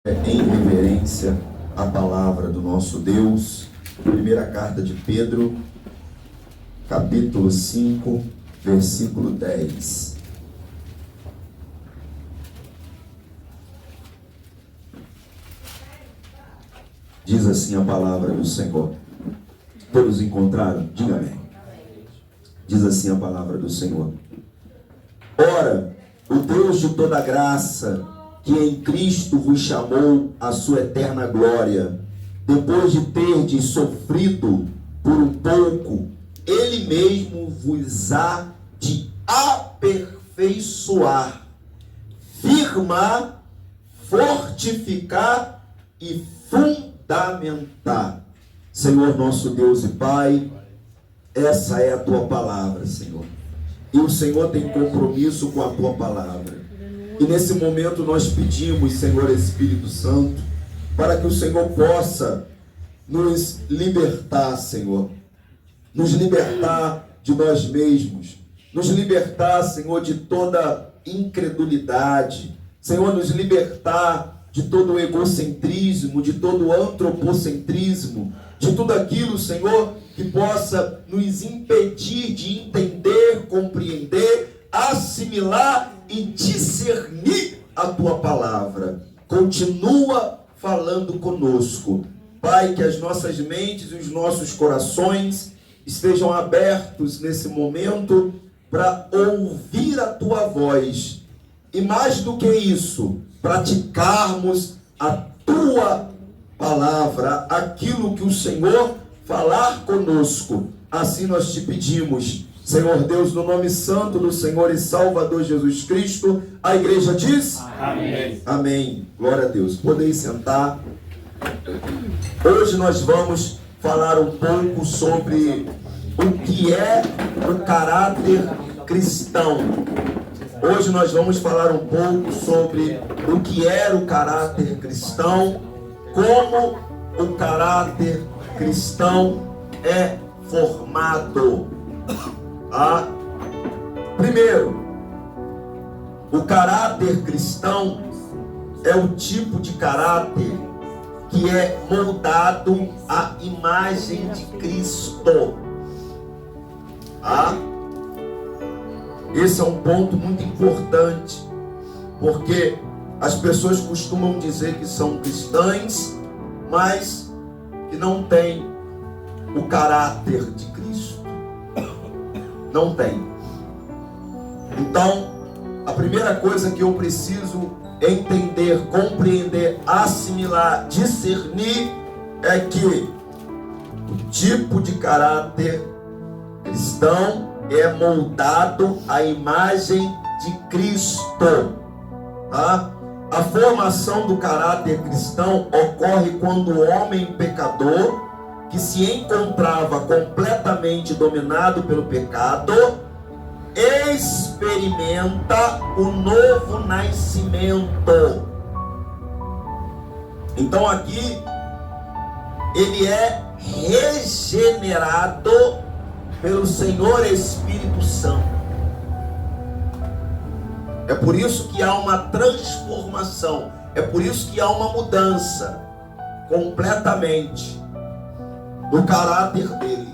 Em reverência à palavra do nosso Deus. Primeira carta de Pedro, capítulo 5, versículo 10. Diz assim a palavra do Senhor. Todos encontraram? Diga amém. Diz assim a palavra do Senhor. Ora, o Deus de toda graça, que em Cristo vos chamou à sua eterna glória, depois de terdes sofrido por um pouco, Ele mesmo vos há de aperfeiçoar, firmar, fortificar e fundamentar. Senhor nosso Deus e Pai, essa é a Tua palavra, Senhor. E o Senhor tem compromisso com a Tua palavra. E nesse momento nós pedimos, Senhor Espírito Santo, para que o Senhor possa nos libertar, Senhor. Nos libertar de nós mesmos. Nos libertar, Senhor, de toda incredulidade. Senhor, nos libertar de todo o egocentrismo, de todo o antropocentrismo, de tudo aquilo, Senhor, que possa nos impedir de entender, compreender, assimilar e discernir a Tua palavra. Continua falando conosco. Pai, que as nossas mentes e os nossos corações estejam abertos nesse momento para ouvir a Tua voz. E mais do que isso, praticarmos a Tua palavra, aquilo que o Senhor falar conosco. Assim nós te pedimos, Senhor Deus, no nome santo do Senhor e Salvador Jesus Cristo. A igreja diz? Amém. Amém. Glória a Deus. Podem sentar. Hoje nós vamos falar um pouco sobre o que é o caráter cristão. Hoje nós vamos falar um pouco sobre o que é o caráter cristão, como o caráter cristão é formado. Primeiro, o caráter cristão é o tipo de caráter que é moldado à imagem de Cristo. Esse é um ponto muito importante, porque as pessoas costumam dizer que são cristãs, mas que não têm o caráter de Cristo. Não tem. Então, a primeira coisa que eu preciso entender, compreender, assimilar, discernir é que o tipo de caráter cristão é moldado à imagem de Cristo. A formação do caráter cristão ocorre quando o homem pecador, que se encontrava completamente dominado pelo pecado, experimenta o novo nascimento. Então aqui ele é regenerado pelo Senhor Espírito Santo. É por isso que há uma transformação, é por isso que há uma mudança completamente do caráter dele.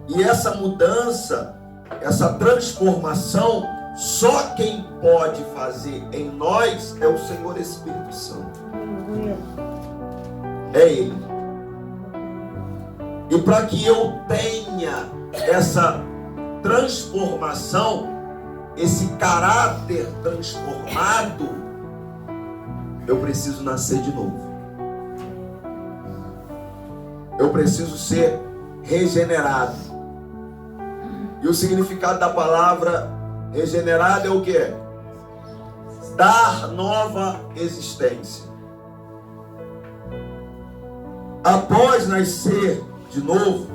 E essa mudança, essa transformação, só quem pode fazer em nós é o Senhor Espírito Santo. É Ele. E para que eu tenha essa transformação, esse caráter transformado, eu preciso nascer de novo. Eu preciso ser regenerado. E o significado da palavra regenerado é o quê? Dar nova existência. Após nascer de novo,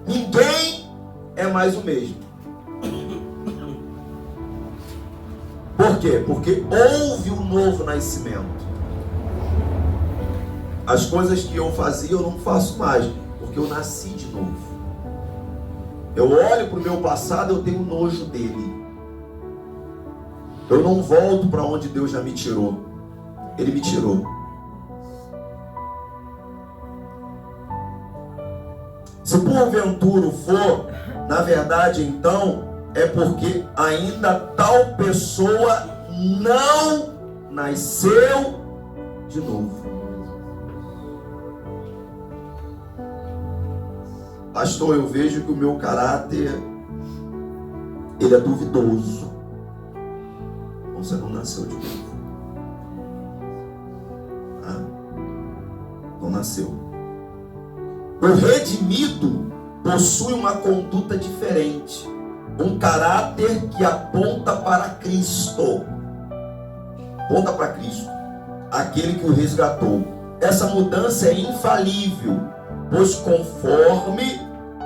ninguém é mais o mesmo. Por quê? Porque houve um novo nascimento. As coisas que eu fazia eu não faço mais, porque eu nasci de novo. Eu olho para o meu passado, eu tenho nojo dele. Eu não volto para onde Deus já me tirou. Ele me tirou. Se porventura for, na verdade, então, é porque ainda tal pessoa não nasceu de novo. Pastor, eu vejo que o meu caráter, ele é duvidoso. Você não nasceu de novo. Não nasceu. O redimido possui uma conduta diferente, um caráter que aponta para Cristo. Aponta para Cristo, aquele que o resgatou. Essa mudança é infalível, pois conforme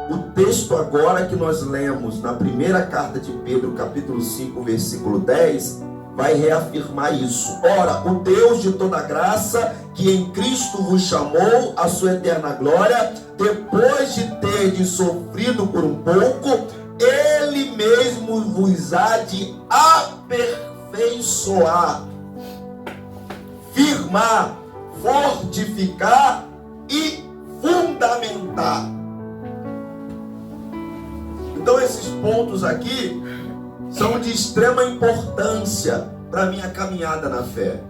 o texto agora que nós lemos na primeira carta de Pedro, capítulo 5, versículo 10, vai reafirmar isso. Ora, o Deus de toda graça, que em Cristo vos chamou à sua eterna glória, depois de terdes sofrido por um pouco, Ele mesmo vos há de aperfeiçoar, firmar, fortificar e fundamentar. Então esses pontos aqui são de extrema importância para a minha caminhada na fé.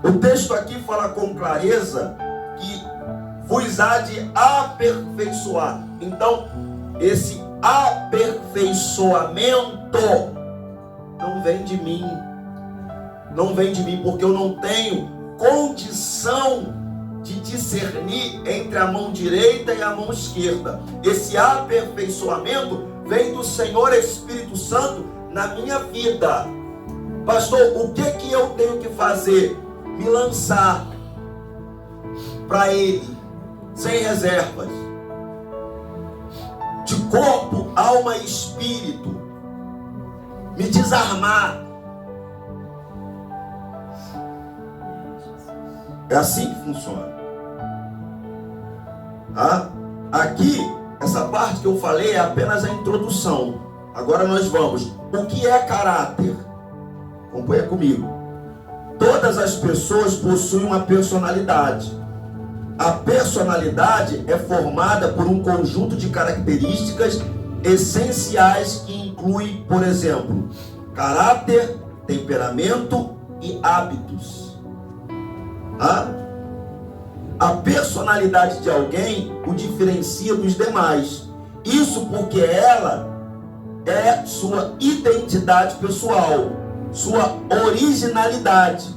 O texto aqui fala com clareza que vos há de aperfeiçoar. Então, esse aperfeiçoamento não vem de mim. Não vem de mim, porque eu não tenho condição de discernir entre a mão direita e a mão esquerda. Esse aperfeiçoamento vem do Senhor Espírito Santo na minha vida. Pastor, o que eu tenho que fazer? Me lançar para Ele, sem reservas, de corpo, alma e espírito. Me desarmar. É assim que funciona. Aqui, essa parte que eu falei é apenas a introdução. Agora nós vamos. O que é caráter? Acompanha comigo. Todas as pessoas possuem uma personalidade. A personalidade é formada por um conjunto de características essenciais que inclui, por exemplo, caráter, temperamento e hábitos. A personalidade de alguém o diferencia dos demais. Isso porque ela é sua identidade pessoal, sua originalidade,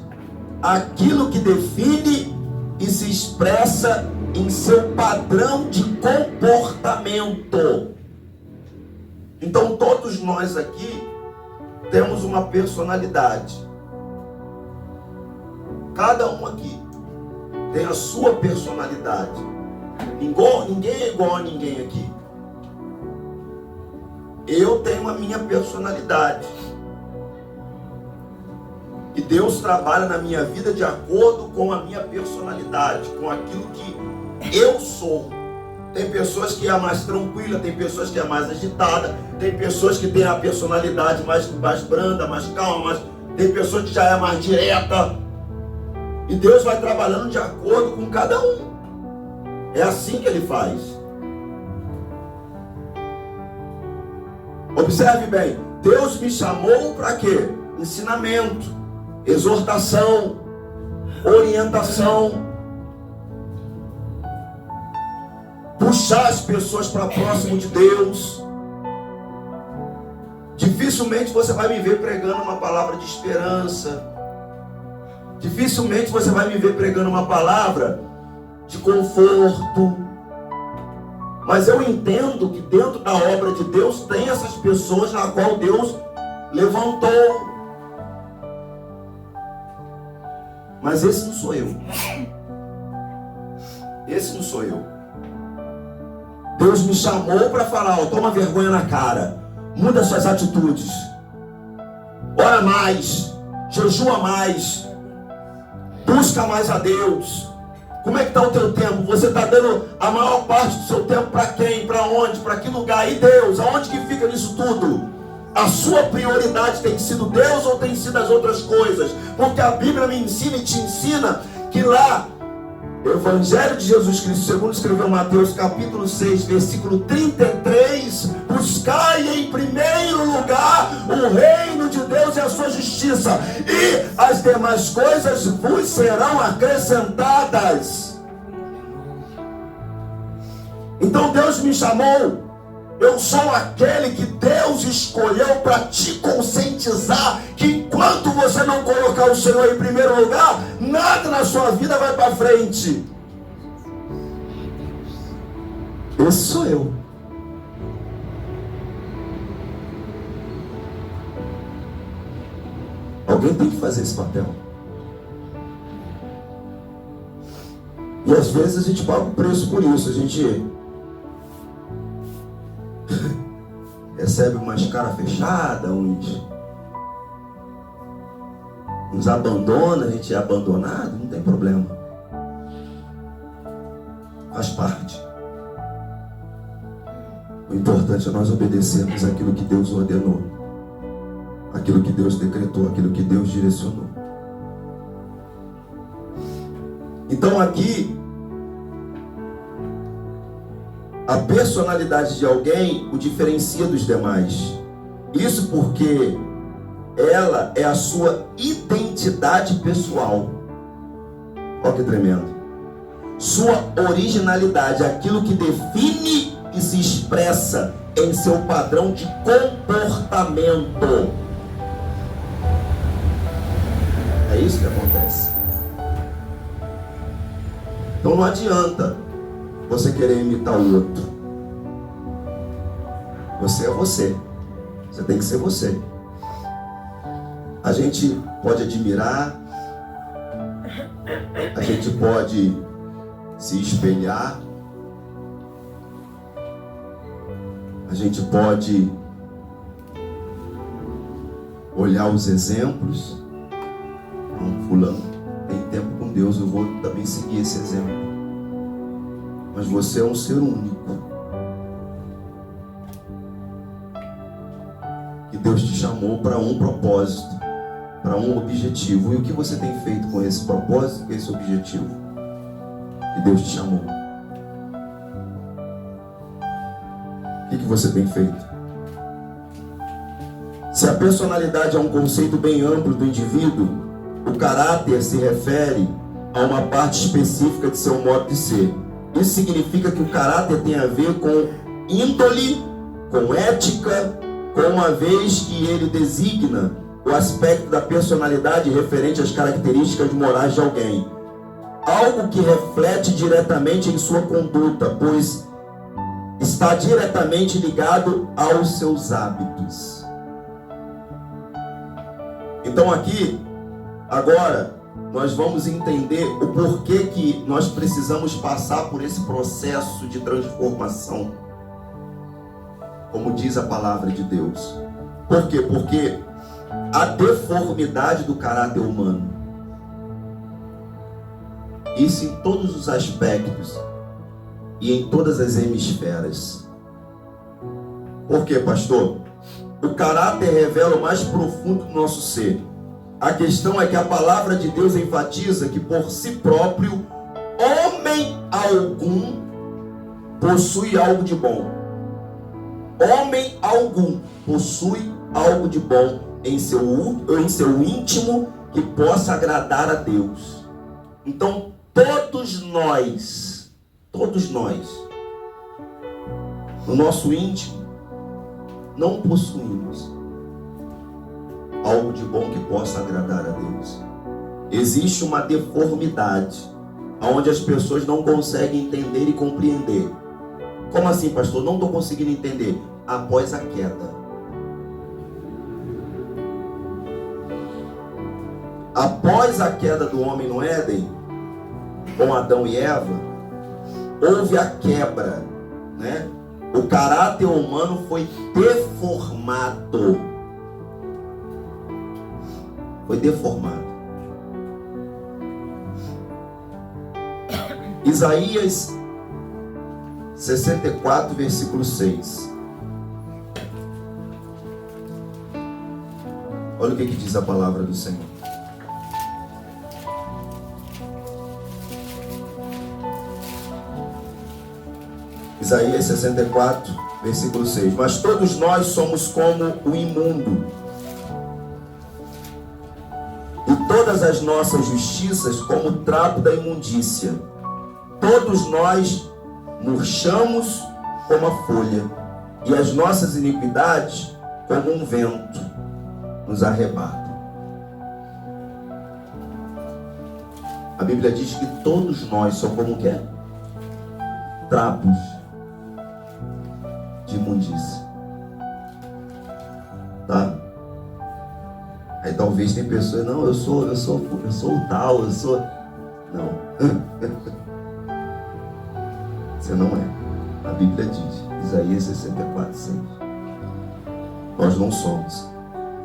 aquilo que define e se expressa em seu padrão de comportamento. Então todos nós aqui temos uma personalidade. Cada um aqui tem a sua personalidade. Ninguém é igual a ninguém aqui. Eu tenho a minha personalidade. E Deus trabalha na minha vida de acordo com a minha personalidade, com aquilo que eu sou. Tem pessoas que é mais tranquila, tem pessoas que é mais agitada, tem pessoas que têm a personalidade mais branda, mais calma, tem pessoas que já é mais direta. E Deus vai trabalhando de acordo com cada um. É assim que Ele faz. Observe bem. Deus me chamou para quê? Ensinamento, exortação, orientação. Puxar as pessoas para próximo de Deus. Dificilmente você vai me ver pregando uma palavra de esperança. Dificilmente você vai me ver pregando uma palavra de conforto. Mas eu entendo que dentro da obra de Deus tem essas pessoas na qual Deus levantou. Mas esse não sou eu. Esse não sou eu. Deus me chamou para falar, toma vergonha na cara. Muda suas atitudes. Ora mais. Jejua mais. Busca mais a Deus. Como é que está o teu tempo? Você está dando a maior parte do seu tempo para quem? Para onde? Para que lugar? E Deus? Aonde que fica nisso tudo? A sua prioridade tem sido Deus ou tem sido as outras coisas? Porque a Bíblia me ensina e te ensina que lá, Evangelho de Jesus Cristo, segundo escreveu Mateus capítulo 6, versículo 33, buscai em primeiro lugar o reino de Deus e a sua justiça, e as demais coisas vos serão acrescentadas. Então Deus me chamou. Eu sou aquele que Deus escolheu para te conscientizar que enquanto você não colocar o Senhor em primeiro lugar, nada na sua vida vai para frente. Esse sou eu. Alguém tem que fazer esse papel. E às vezes a gente paga o preço por isso. A gente recebe umas cara fechada, uns abandona, a gente é abandonado, não tem problema. Faz parte. O importante é nós obedecermos aquilo que Deus ordenou, aquilo que Deus decretou, aquilo que Deus direcionou. Então aqui, a personalidade de alguém o diferencia dos demais. Isso porque ela é a sua identidade pessoal. Olha que tremendo. Sua originalidade, aquilo que define e se expressa em seu padrão de comportamento. É isso que acontece. Então não adianta você querer imitar o outro. Você é você. Você tem que ser você. A gente pode admirar, a gente pode se espelhar, a gente pode olhar os exemplos. Fulano tem tempo com Deus, eu vou também seguir esse exemplo. Mas você é um ser único. Que Deus te chamou para um propósito, para um objetivo. E o que você tem feito com esse propósito, com esse objetivo que Deus te chamou? O que você tem feito? Se a personalidade é um conceito bem amplo do indivíduo, o caráter se refere a uma parte específica de seu modo de ser. Isso significa que o caráter tem a ver com índole, com ética, com uma vez que ele designa o aspecto da personalidade referente às características morais de alguém. Algo que reflete diretamente em sua conduta, pois está diretamente ligado aos seus hábitos. Então aqui, agora, nós vamos entender o porquê que nós precisamos passar por esse processo de transformação, como diz a palavra de Deus. Por quê? Porque a deformidade do caráter humano, isso em todos os aspectos e em todas as hemisferas. Por quê, pastor? O caráter revela o mais profundo do nosso ser. A questão é que a palavra de Deus enfatiza que por si próprio, homem algum possui algo de bom. Homem algum possui algo de bom em seu íntimo que possa agradar a Deus. Então todos nós, no nosso íntimo, não possuímos algo de bom que possa agradar a Deus. Existe uma deformidade, onde as pessoas não conseguem entender e compreender. Como assim, pastor? Não estou conseguindo entender. Após a queda. Após a queda do homem no Éden, com Adão e Eva, houve a quebra, né? O caráter humano foi deformado. Foi deformado. Isaías 64, versículo 6. Olha o que diz a palavra do Senhor. Isaías 64, versículo 6. Mas todos nós somos como o imundo, e todas as nossas justiças como o trapo da imundícia. Todos nós murchamos como a folha, e as nossas iniquidades como um vento nos arrebata. A Bíblia diz que todos nós somos como o quê? Trapos de imundícia. Tá? Aí talvez tem pessoas, não, eu sou o tal, eu sou... Não. Você não é. A Bíblia diz, Isaías 64, 6. Nós não somos.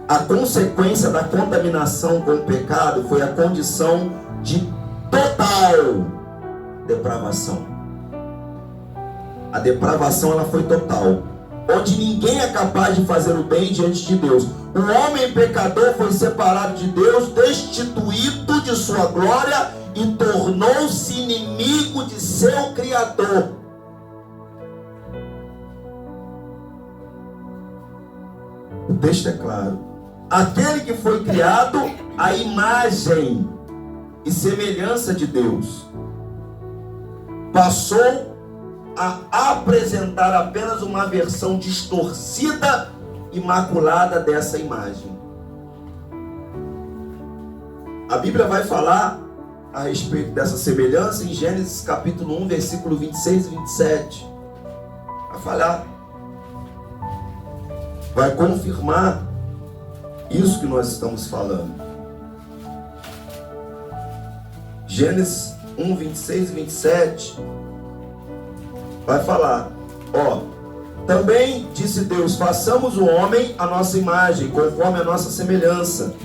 A consequência da contaminação com o pecado foi a condição de total depravação. A depravação ela foi total, onde ninguém é capaz de fazer o bem diante de Deus. O homem pecador foi separado de Deus, destituído de sua glória e tornou-se inimigo de seu Criador. O texto é claro. Aquele que foi criado à imagem e semelhança de Deus passou a apresentar apenas uma versão distorcida e maculada dessa imagem. A Bíblia vai falar a respeito dessa semelhança em Gênesis capítulo 1, versículo 26 e 27. Vai falar, vai confirmar isso que nós estamos falando. Gênesis 1, 26 e 27 vai falar, também disse Deus, façamos o homem à nossa imagem, conforme a nossa semelhança.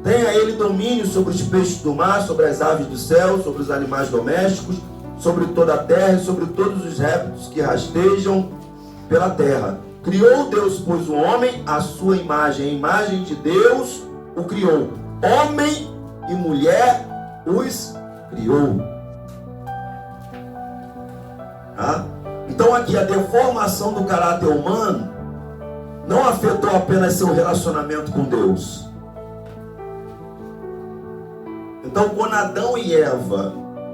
Tenha ele domínio sobre os peixes do mar, sobre as aves do céu, sobre os animais domésticos, sobre toda a terra e sobre todos os répteis que rastejam pela terra. Criou Deus, pois, o homem à sua imagem, a imagem de Deus o criou. Homem e mulher os criou. Tá? Então aqui a deformação do caráter humano não afetou apenas seu relacionamento com Deus. Então quando Adão e Eva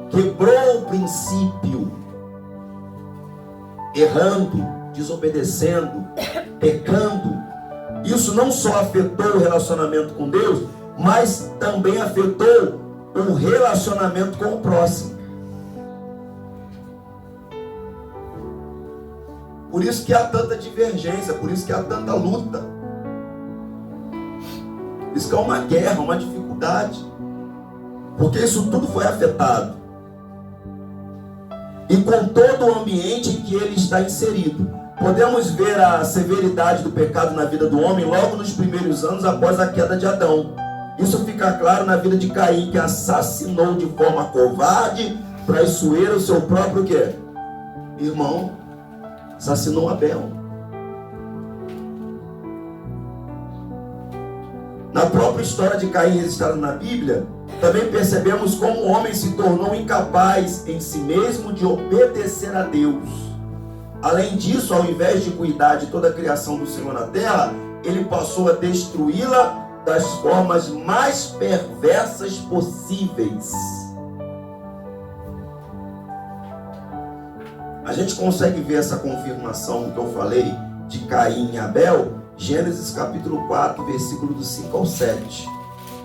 quebrou o princípio, errando, desobedecendo, pecando, isso não só afetou o relacionamento com Deus, mas também afetou o relacionamento com o próximo. Por isso que há tanta divergência, por isso que há tanta luta. Por isso que há uma guerra, uma dificuldade. Porque isso tudo foi afetado. E com todo o ambiente em que ele está inserido. Podemos ver a severidade do pecado na vida do homem logo nos primeiros anos após a queda de Adão. Isso fica claro na vida de Caim, que assassinou de forma covarde, traiçoeira, o seu próprio quê? Irmão. Assassinou Abel. Na própria história de Caim registrada na Bíblia, também percebemos como o homem se tornou incapaz em si mesmo de obedecer a Deus. Além disso, ao invés de cuidar de toda a criação do Senhor na terra, ele passou a destruí-la das formas mais perversas possíveis. A gente consegue ver essa confirmação que eu falei de Caim e Abel, Gênesis capítulo 4, versículo do 5 ao 7.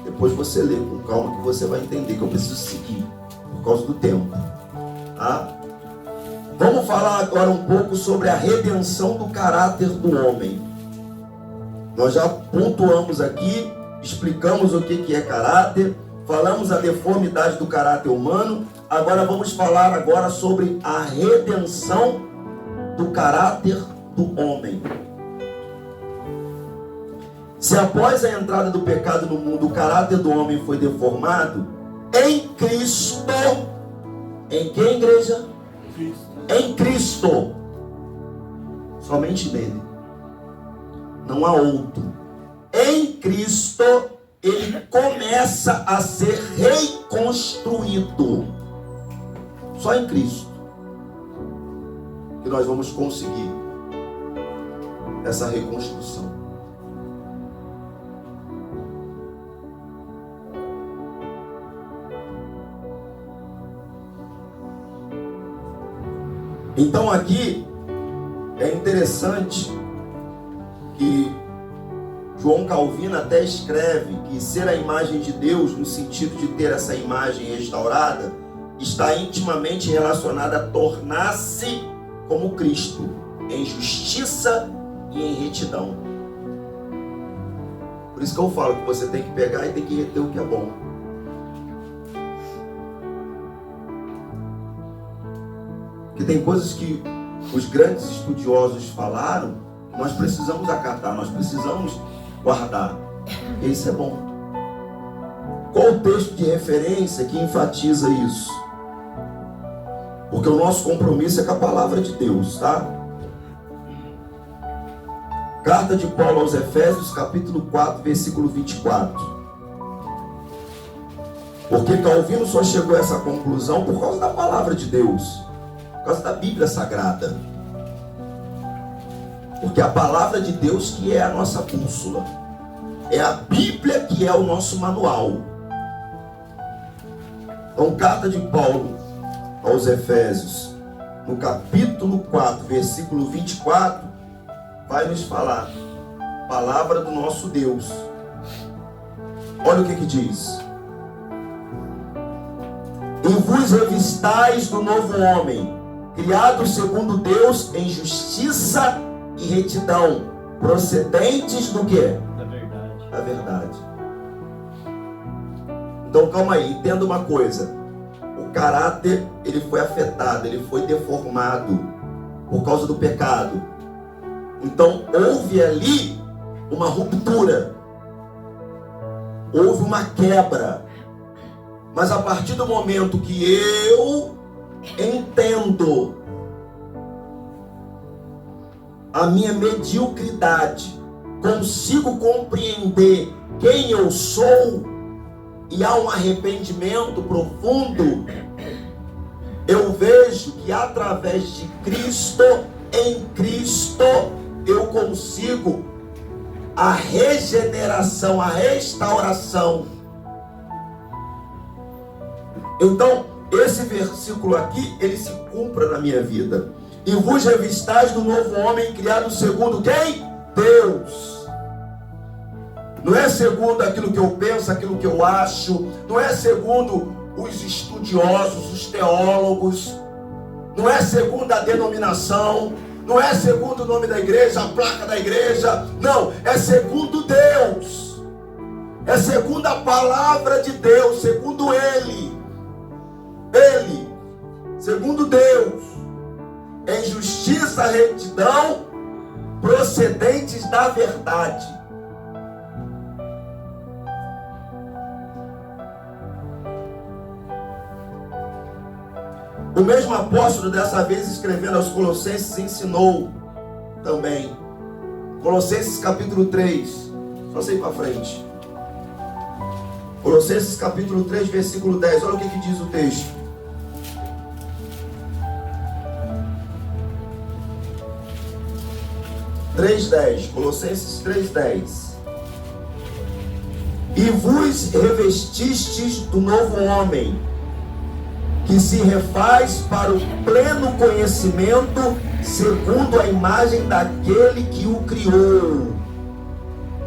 Depois você lê com calma que você vai entender que eu preciso seguir, por causa do tempo. Tá? Vamos falar agora um pouco sobre a redenção do caráter do homem. Nós já pontuamos aqui, explicamos o que é caráter, falamos a deformidade do caráter humano. Agora vamos falar agora sobre a redenção do caráter do homem. Se após a entrada do pecado no mundo, o caráter do homem foi deformado, em Cristo, em quem, igreja? Em Cristo, somente nele. Não há outro. em Cristo, ele começa a ser reconstruído. Só em Cristo que nós vamos conseguir essa reconstrução. Então aqui é interessante que João Calvino até escreve que ser a imagem de Deus, no sentido de ter essa imagem restaurada, está intimamente relacionada a tornar-se como Cristo, em justiça e em retidão. Por isso que eu falo que você tem que pegar e tem que reter o que é bom. Porque tem coisas que os grandes estudiosos falaram, que nós precisamos acatar, nós precisamos guardar. E isso é bom. Qual o texto de referência que enfatiza isso? Porque o nosso compromisso é com a palavra de Deus, tá? Carta de Paulo aos Efésios, capítulo 4, versículo 24. Porque Calvino só chegou a essa conclusão por causa da palavra de Deus, por causa da Bíblia Sagrada. Porque a palavra de Deus que é a nossa bússola, é a Bíblia que é o nosso manual. Então, carta de Paulo aos Efésios, no capítulo 4, versículo 24, vai nos falar palavra do nosso Deus. Olha o que diz: e vos revistais do novo homem, criado segundo Deus em justiça e retidão, procedentes do quê? Da verdade. Da verdade. Então calma aí, entenda uma coisa. O caráter, ele foi afetado, ele foi deformado por causa do pecado. Então houve ali uma ruptura, houve uma quebra. Mas a partir do momento que eu entendo a minha mediocridade, consigo compreender quem eu sou e há um arrependimento profundo, eu vejo que através de Cristo, em Cristo, eu consigo a regeneração, a restauração. Então, esse versículo aqui, ele se cumpra na minha vida. E vos revistais do novo homem criado segundo quem? Deus. Não é segundo aquilo que eu penso, aquilo que eu acho. Não é segundo os estudiosos, os teólogos. Não é segundo a denominação. Não é segundo o nome da igreja, a placa da igreja. Não, é segundo Deus. É segundo a palavra de Deus, segundo Ele. Ele, segundo Deus, em justiça, retidão, procedentes da verdade. O mesmo apóstolo, dessa vez escrevendo aos Colossenses, ensinou também. Colossenses capítulo 3, só sei para frente. Colossenses capítulo 3, versículo 10, olha o que diz o texto. Colossenses 3:10. E vos revestistes do novo homem, que se refaz para o pleno conhecimento, segundo a imagem daquele que o criou.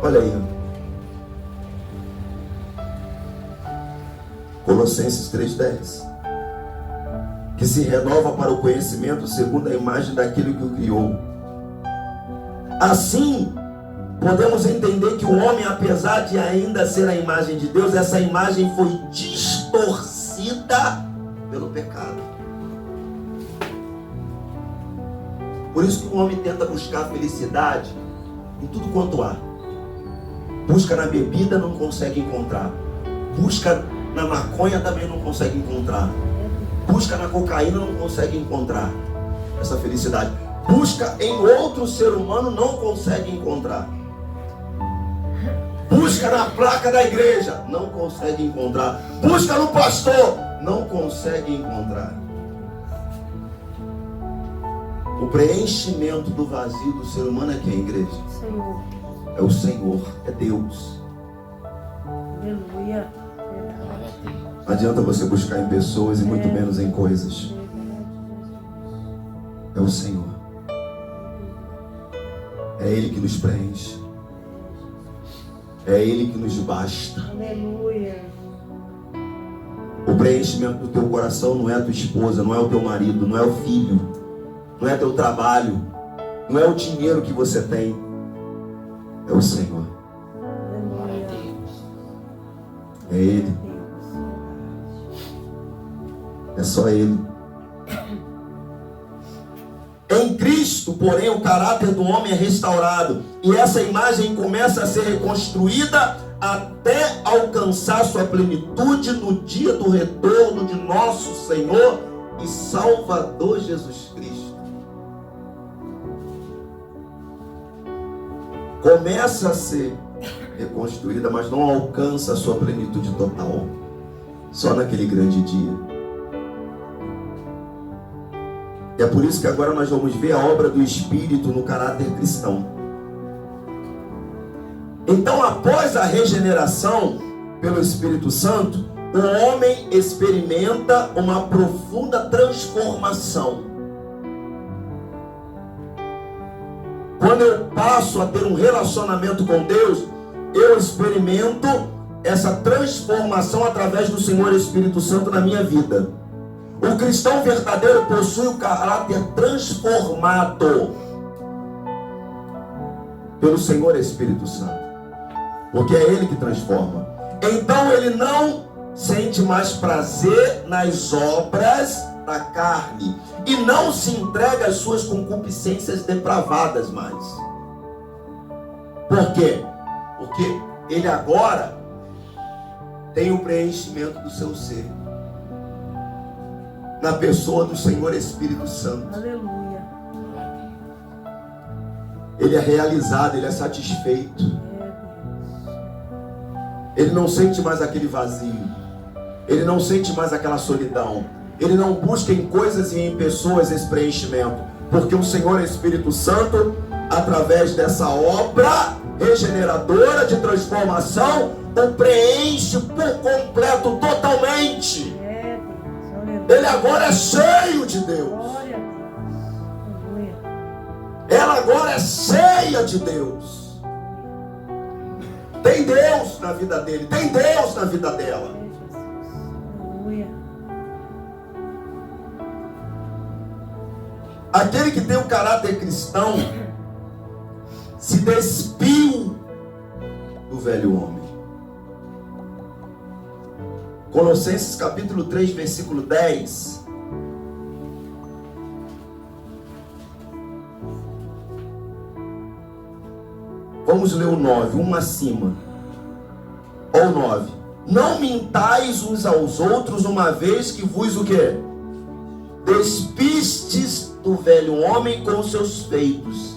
Olha aí. Colossenses 3:10. Que se renova para o conhecimento, segundo a imagem daquele que o criou. Assim, podemos entender que o homem, apesar de ainda ser a imagem de Deus, essa imagem foi distorcida pelo pecado. Por isso que o homem tenta buscar felicidade em tudo quanto há. Busca na bebida, não consegue encontrar. Busca na maconha, também não consegue encontrar. Busca na cocaína, não consegue encontrar essa felicidade. Busca em outro ser humano, não consegue encontrar. Busca na placa da igreja, não consegue encontrar. Busca no pastor, não consegue encontrar. O preenchimento do vazio do ser humano é quem, igreja? Senhor. É o Senhor, é Deus. Aleluia. Não adianta você buscar em pessoas e muito menos em coisas. É o Senhor. É Ele que nos preenche. É Ele que nos basta. Aleluia. O preenchimento do teu coração não é a tua esposa, não é o teu marido, não é o filho, não é teu trabalho, não é o dinheiro que você tem. É o Senhor. É Ele. É só Ele. Em Cristo, porém, o caráter do homem é restaurado. E essa imagem começa a ser reconstruída até alcançar sua plenitude no dia do retorno de nosso Senhor e Salvador Jesus Cristo. Começa a ser reconstruída, mas não alcança a sua plenitude total. Só naquele grande dia. E é por isso que agora nós vamos ver a obra do Espírito no caráter cristão. Então, após a regeneração pelo Espírito Santo, o homem experimenta uma profunda transformação. Quando eu passo a ter um relacionamento com Deus, eu experimento essa transformação através do Senhor Espírito Santo na minha vida. O cristão verdadeiro possui o caráter transformado pelo Senhor Espírito Santo, porque é Ele que transforma. Então ele não sente mais prazer nas obras da carne e não se entrega às suas concupiscências depravadas mais. Por quê? Porque ele agora tem o preenchimento do seu ser na pessoa do Senhor Espírito Santo. Aleluia. Ele é realizado, ele é satisfeito. Ele não sente mais aquele vazio. Ele não sente mais aquela solidão. Ele não busca em coisas e em pessoas esse preenchimento, porque o Senhor Espírito Santo, através dessa obra regeneradora de transformação, o preenche por completo, totalmente. Ele agora é cheio de Deus. Glória a Deus. Aleluia. Ela agora é cheia de Deus. Tem Deus na vida dele, tem Deus na vida dela. Aleluia. Aquele que tem o caráter cristão se despiu do velho homem. Colossenses capítulo 3, versículo 10. Vamos ler o 9, um acima. Ou 9. Não mintais uns aos outros, uma vez que vos o quê? Despistes do velho homem com os seus feitos.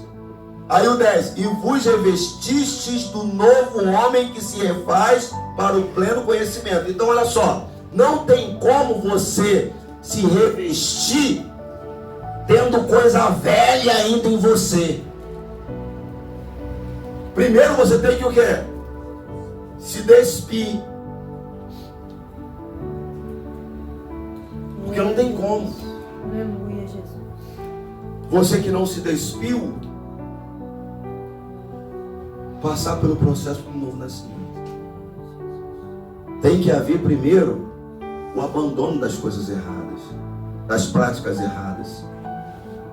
Aí o 10. E vos revestistes do novo homem que se refaz para o pleno conhecimento. Então olha só, não tem como você se revestir tendo coisa velha ainda em você. Primeiro você tem que o quê? Se despir. Porque não tem como. Aleluia, Jesus. Você que não se despiu, passar pelo processo do novo nascimento. Tem que haver primeiro o abandono das coisas erradas, das práticas erradas,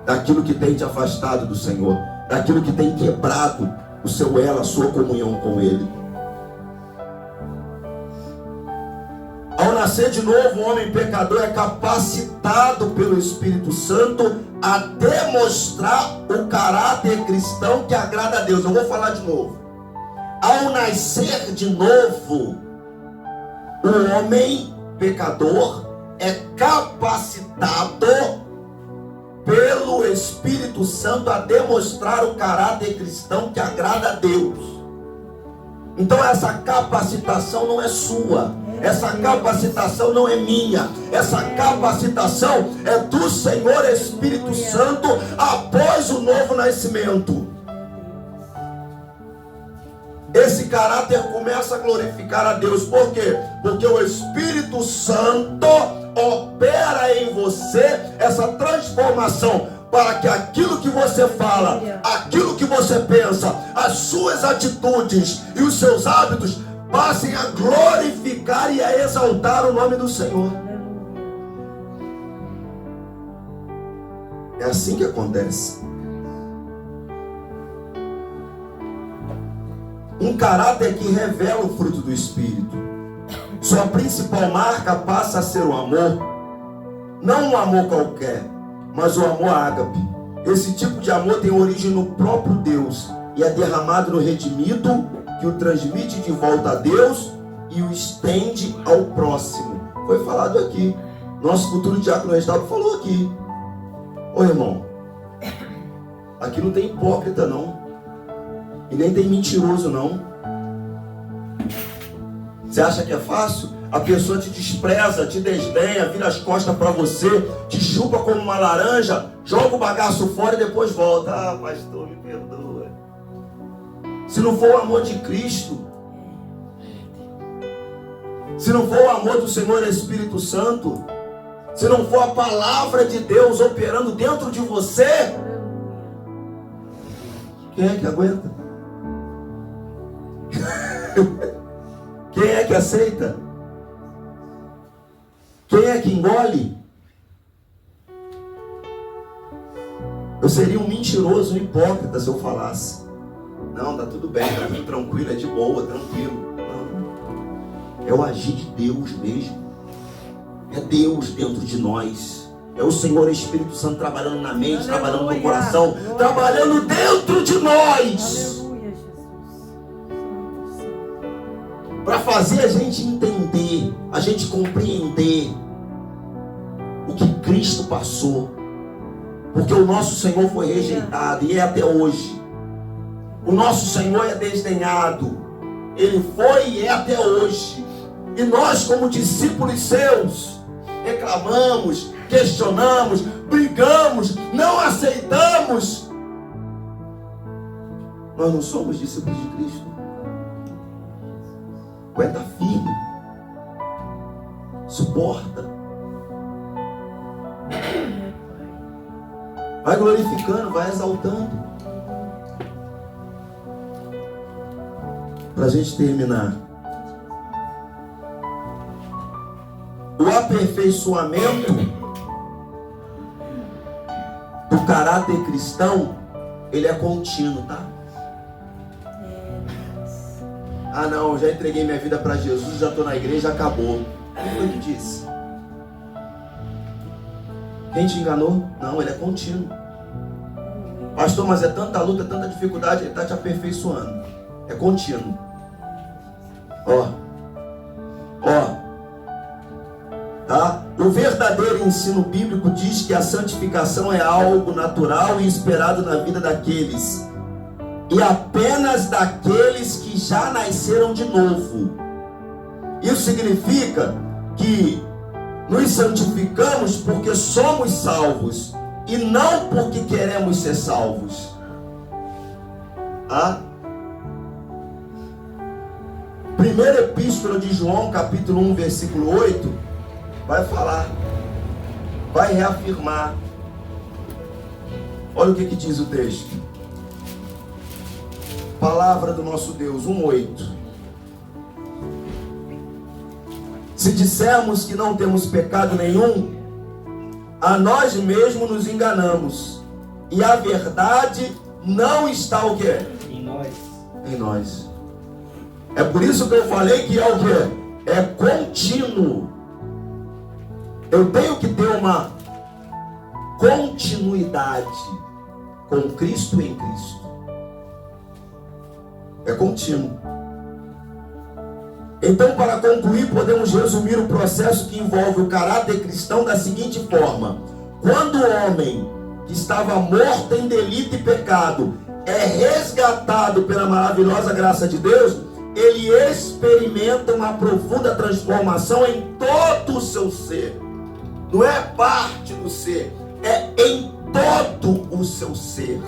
daquilo que tem te afastado do Senhor, daquilo que tem quebrado o seu elo, a sua comunhão com Ele. Ao nascer de novo, o homem pecador é capacitado pelo Espírito Santo a demonstrar o caráter cristão que agrada a Deus. Eu vou falar de novo. Ao nascer de novo, o homem pecador é capacitado pelo Espírito Santo a demonstrar o caráter cristão que agrada a Deus. Então essa capacitação não é sua. Essa capacitação não é minha. Essa capacitação é do Senhor Espírito Santo após o novo nascimento. Esse caráter começa a glorificar a Deus. Por quê? Porque o Espírito Santo opera em você essa transformação, para que aquilo que você fala, aquilo que você pensa, as suas atitudes e os seus hábitos passem a glorificar e a exaltar o nome do Senhor. É assim que acontece. Um caráter que revela o fruto do Espírito. Sua principal marca passa a ser o amor. Não um amor qualquer, mas o amor ágape. Esse tipo de amor tem origem no próprio Deus e é derramado no redimido, que o transmite de volta a Deus e o estende ao próximo. Foi falado aqui. Nosso futuro diácono Restado falou aqui. Ô irmão, aqui não tem hipócrita não. E nem tem mentiroso não. Você acha que é fácil? A pessoa te despreza, te desdenha, vira as costas para você, te chupa como uma laranja, joga o bagaço fora e depois volta. Ah, pastor, me perdoa. Se não for o amor de Cristo, se não for o amor do Senhor Espírito Santo, se não for a palavra de Deus operando dentro de você, quem é que aguenta? Quem é que aceita? Quem é que engole? Eu seria um mentiroso, um hipócrita se eu falasse: não, tá tudo bem, tá tudo tranquilo, é de boa, tranquilo. Não. É o agir de Deus mesmo. É Deus dentro de nós. É o Senhor Espírito Santo trabalhando na mente, trabalhando no coração, trabalhando dentro de nós. Para fazer a gente entender, a gente compreender o que Cristo passou. Porque o nosso Senhor foi rejeitado e é até hoje. O nosso Senhor é desdenhado. Ele foi e é até hoje. E nós, como discípulos seus, reclamamos, questionamos, brigamos, não aceitamos. Nós não somos discípulos de Cristo. Aguenta firme, suporta, vai glorificando, vai exaltando. Para a gente terminar, o aperfeiçoamento do caráter cristão, ele é contínuo, tá? Ah não, eu já entreguei minha vida para Jesus, já estou na igreja, acabou. Quem foi que disse? Quem te enganou? Não, ele é contínuo. Pastor, mas é tanta luta, tanta dificuldade, ele está te aperfeiçoando. É contínuo. Ó. Tá? O verdadeiro ensino bíblico diz que a santificação é algo natural e esperado na vida daqueles, e apenas daqueles que já nasceram de novo. Isso significa que nos santificamos porque somos salvos e não porque queremos ser salvos. Primeira epístola de João, capítulo 1, versículo 8, vai falar, vai reafirmar. Olha o que diz o texto. Palavra do nosso Deus, 1:8. Se dissermos que não temos pecado nenhum, a nós mesmos nos enganamos, e a verdade não está o quê? Em nós. É por isso que eu falei que é o quê? É contínuo. Eu tenho que ter uma continuidade com Cristo em Cristo. É contínuo. Então, para concluir, podemos resumir o processo que envolve o caráter cristão da seguinte forma: quando o homem que estava morto em delito e pecado é resgatado pela maravilhosa graça de Deus, ele experimenta uma profunda transformação em todo o seu ser. Não é parte do ser, é em todo o seu ser.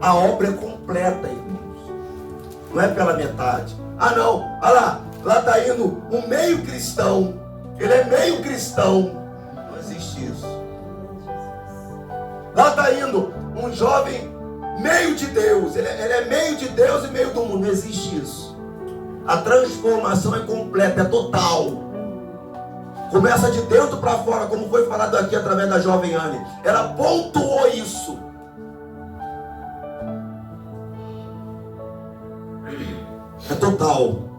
A obra é completa, irmãos. Não é pela metade. Ah não, olha lá está indo um meio cristão. Ele é meio cristão. Não existe isso. Lá está indo um jovem meio de Deus. Ele é meio de Deus e meio do mundo. Não existe isso. A transformação é completa, é total. Começa de dentro para fora, como foi falado aqui através da jovem Anne. Ela pontuou isso. É total.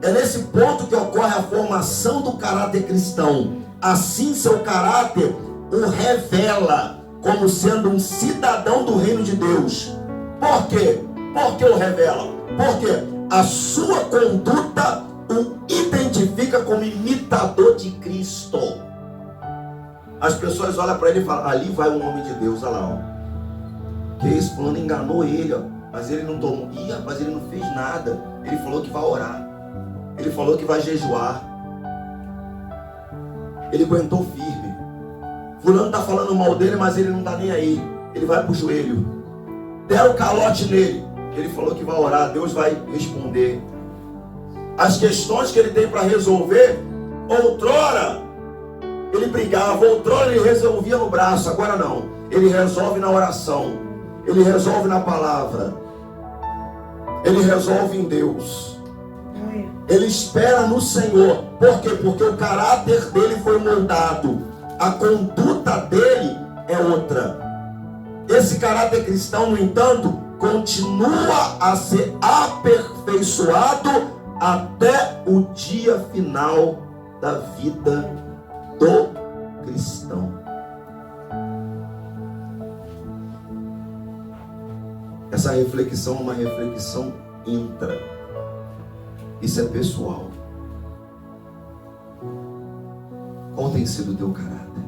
É nesse ponto que ocorre a formação do caráter cristão. Assim, seu caráter o revela como sendo um cidadão do reino de Deus. Por quê? Por que o revela? Porque a sua conduta o identifica como imitador de Cristo. As pessoas olham para ele e falam: ali vai um homem de Deus, olha lá, ó. Que esse fulano enganou ele, ó, mas ele não tomou. Ih, rapaz, ele não fez nada. Ele falou que vai orar. Ele falou que vai jejuar. Ele aguentou firme. Fulano está falando mal dele, mas ele não está nem aí. Ele vai para o joelho. Deram calote nele. Ele falou que vai orar. Deus vai responder. As questões que ele tem para resolver, outrora ele brigava, outrora ele resolvia no braço, agora não. Ele resolve na oração. Ele resolve na palavra. Ele resolve em Deus. Ele espera no Senhor. Por quê? Porque o caráter dele foi moldado. A conduta dele é outra. Esse caráter cristão, no entanto, continua a ser aperfeiçoado até o dia final da vida do cristão. Essa reflexão é uma reflexão intra. Isso é pessoal. Qual tem sido o teu caráter?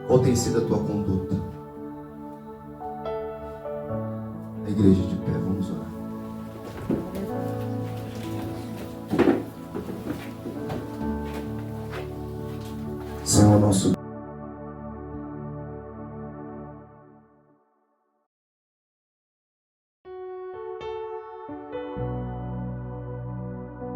Qual tem sido a tua conduta? A igreja de pé, vamos orar. Senhor nosso